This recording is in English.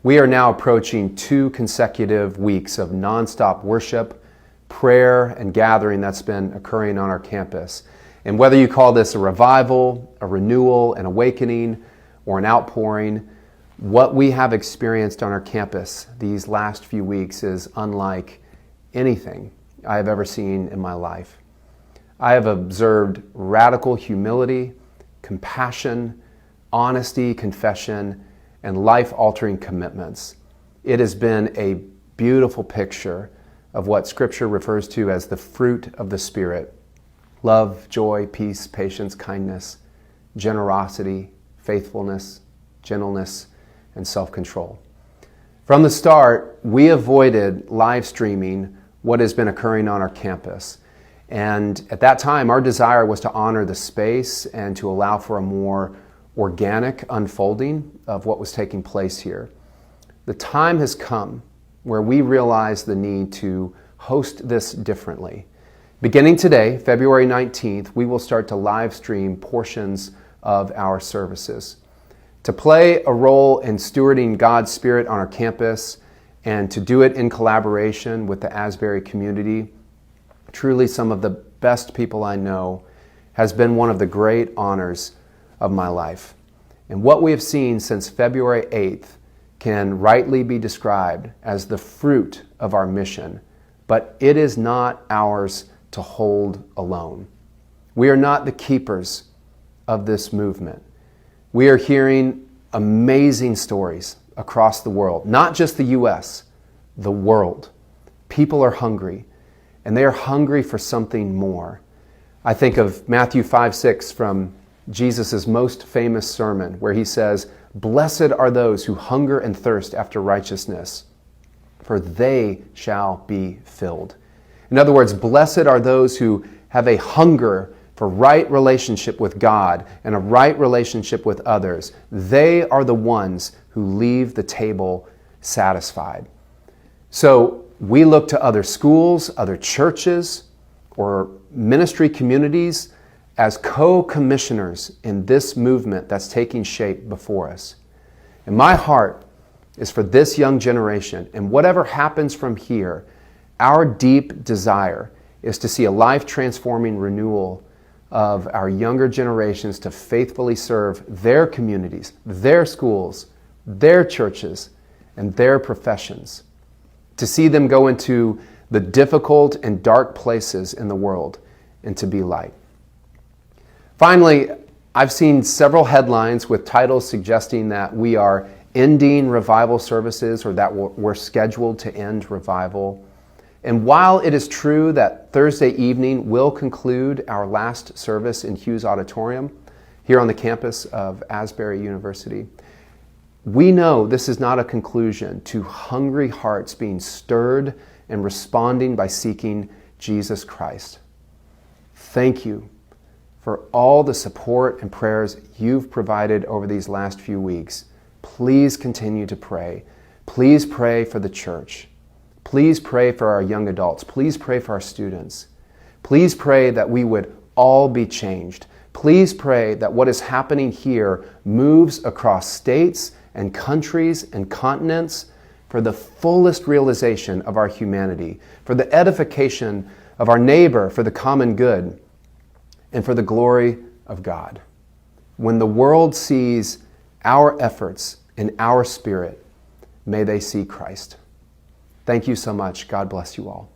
We are now approaching 2 consecutive weeks of nonstop worship, prayer, and gathering that's been occurring on our campus. And whether you call this a revival, a renewal, an awakening, or an outpouring, what we have experienced on our campus these last few weeks is unlike anything I have ever seen in my life. I have observed radical humility, compassion, honesty, confession, and life-altering commitments. It has been a beautiful picture of what Scripture refers to as the fruit of the Spirit: love, joy, peace, patience, kindness, generosity, faithfulness, gentleness, and self-control. From the start, we avoided live streaming what has been occurring on our campus. And at that time, our desire was to honor the space and to allow for a more organic unfolding of what was taking place here. The time has come where we realize the need to host this differently. Beginning today, February 19th, we will start to live stream portions of our services. To play a role in stewarding God's Spirit on our campus and to do it in collaboration with the Asbury community, truly some of the best people I know, has been one of the great honors of my life. And what we have seen since February 8th can rightly be described as the fruit of our mission, but it is not ours to hold alone. We are not the keepers of this movement. We are hearing amazing stories across the world, not just the U.S., the world. People are hungry, and they are hungry for something more. I think of Matthew 5:6 from Jesus' most famous sermon, where he says, "Blessed are those who hunger and thirst after righteousness, for they shall be filled." In other words, blessed are those who have a hunger for right relationship with God and a right relationship with others. They are the ones who leave the table satisfied. So we look to other schools, other churches, or ministry communities as co-commissioners in this movement that's taking shape before us. And my heart is for this young generation, and whatever happens from here, our deep desire is to see a life-transforming renewal of our younger generations to faithfully serve their communities, their schools, their churches, and their professions. To see them go into the difficult and dark places in the world and to be light. Finally, I've seen several headlines with titles suggesting that we are ending revival services or that we're scheduled to end revival. And while it is true that Thursday evening will conclude our last service in Hughes Auditorium here on the campus of Asbury University, we know this is not a conclusion to hungry hearts being stirred and responding by seeking Jesus Christ. Thank you for all the support and prayers you've provided over these last few weeks. Please continue to pray. Please pray for the church. Please pray for our young adults. Please pray for our students. Please pray that we would all be changed. Please pray that what is happening here moves across states and countries and continents for the fullest realization of our humanity, for the edification of our neighbor, for the common good, and for the glory of God. When the world sees our efforts and our spirit, may they see Christ. Thank you so much. God bless you all.